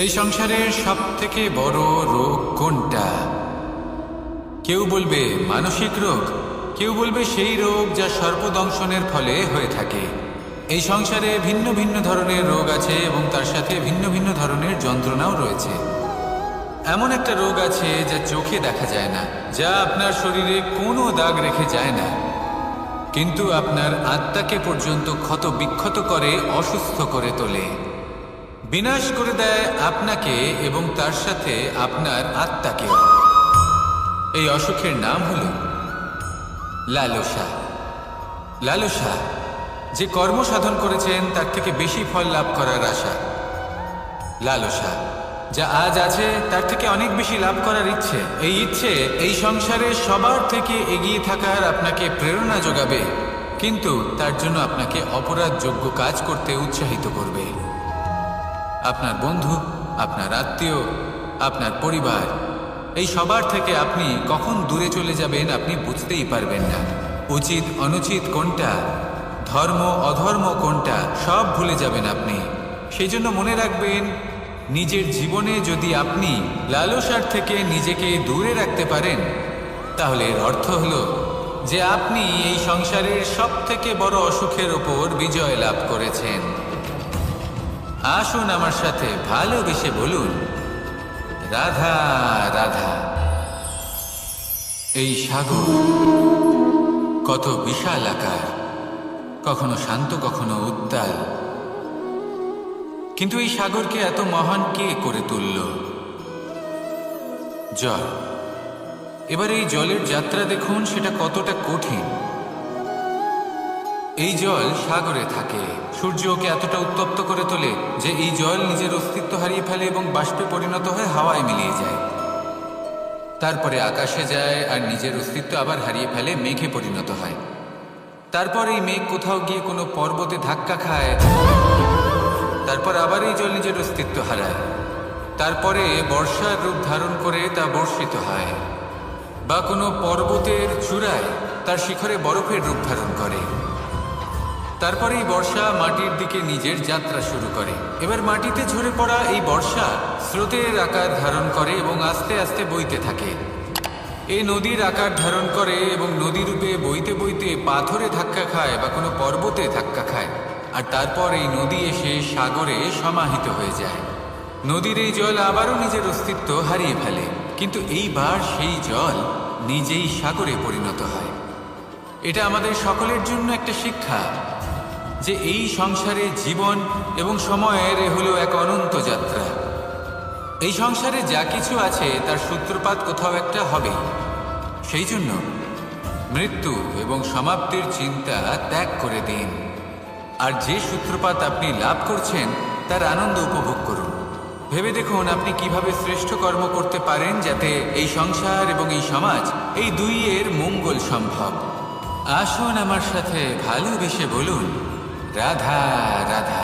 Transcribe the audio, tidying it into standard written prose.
এই সংসারের সবথেকে বড় রোগ কোনটা? কেউ বলবে মানসিক রোগ, কেউ বলবে সেই রোগ যা সর্পদংশনের ফলে হয়ে থাকে। এই সংসারে ভিন্ন ভিন্ন ধরনের রোগ আছে এবং তার সাথে ভিন্ন ভিন্ন ধরনের যন্ত্রণাও রয়েছে। এমন একটা রোগ আছে যা চোখে দেখা যায় না, যা আপনার শরীরে কোনো দাগ রেখে যায় না, কিন্তু আপনার আত্মাকে পর্যন্ত ক্ষত বিক্ষত করে, অসুস্থ করে তোলে, বিনাশ করে দেয় আপনাকে এবং তার সাথে আপনার আত্মাকেও। এই অসুখের নাম হল লালসা। লালসা, যে কর্ম সাধন করেছেন তার থেকে বেশি ফল লাভ করার আশা। লালসা, যা আজ আছে তার থেকে অনেক বেশি লাভ করার ইচ্ছে। এই ইচ্ছে এই সংসারে সবার থেকে এগিয়ে থাকার আপনাকে প্রেরণা যোগাবে, কিন্তু তার জন্য আপনাকে অপরাধযোগ্য কাজ করতে উৎসাহিত করবে। আপনার বন্ধু, আপনার আত্মীয়, আপনার পরিবার, এই সবার থেকে আপনি কখন দূরে চলে যাবেন আপনি বুঝতেই পারবেন না। উচিত অনুচিত কোনটা, ধর্ম অধর্ম কোনটা, সব ভুলে যাবেন আপনি। সেই জন্য মনে রাখবেন, নিজের জীবনে যদি আপনি লালসার থেকে নিজেকে দূরে রাখতে পারেন, তাহলে এর অর্থ হলো যে আপনি এই সংসারের সব থেকে বড় অসুখের ওপর বিজয় লাভ করেছেন। আসুন আমার সাথে ভালোবেসে বলুন, রাধা রাধা। এই সাগর কত বিশাল আকার, কখনো শান্ত কখনো উত্তাল, কিন্তু এই সাগরকে এত মহান কে করে তুলল? জল। এবার এই জলের যাত্রা দেখুন, সেটা কতটা কঠিন। এই জল সাগরে থাকে, সূর্য ওকে এতটা উত্তপ্ত করে তোলে যে এই জল নিজের অস্তিত্ব হারিয়ে ফেলে এবং বাষ্পে পরিণত হয়ে হাওয়ায় মিলিয়ে যায়। তারপরে আকাশে যায় আর নিজের অস্তিত্ব আবার হারিয়ে ফেলে, মেঘে পরিণত হয়। তারপর এই মেঘ কোথাও গিয়ে কোনো পর্বতে ধাক্কা খায়, তারপর আবার এই জল নিজের অস্তিত্ব হারায়। তারপরে বর্ষার রূপ ধারণ করে তা বর্ষিত হয়, বা কোনো পর্বতের চূড়ায় তার শিখরে বরফের রূপ ধারণ করে। তারপরে এই বর্ষা মাটির দিকে নিজের যাত্রা শুরু করে। এবার মাটিতে ঝরে পড়া এই বর্ষা স্রোতের আকার ধারণ করে এবং আস্তে আস্তে বইতে থাকে। এই নদীর আকার ধারণ করে এবং নদী রূপে বইতে বইতে পাথরে ধাক্কা খায় বা কোনো পর্বতে ধাক্কা খায়, আর তারপর এই নদী এসে সাগরে সমাহিত হয়ে যায়। নদীর এই জল আবারও নিজের অস্তিত্ব হারিয়ে ফেলে, কিন্তু এইবার সেই জল নিজেই সাগরে পরিণত হয়। এটা আমাদের সকলের জন্য একটা শিক্ষা যে এই সংসারে জীবন এবং সময়ের হলো এক অনন্ত যাত্রা। এই সংসারে যা কিছু আছে তার সূত্রপাত কোথাও একটা হবে। সেই জন্য মৃত্যু এবং সমাপ্তির চিন্তা ত্যাগ করে দিন, আর যে সূত্রপাত আপনি লাভ করছেন তার আনন্দ উপভোগ করুন। ভেবে দেখুন আপনি কিভাবে শ্রেষ্ঠ কর্ম করতে পারেন যাতে এই সংসার এবং এই সমাজ, এই দুইয়ের মঙ্গল সম্ভব। আসুন আমার সাথে ভালোবেসে বলুন, রাধা রাধা।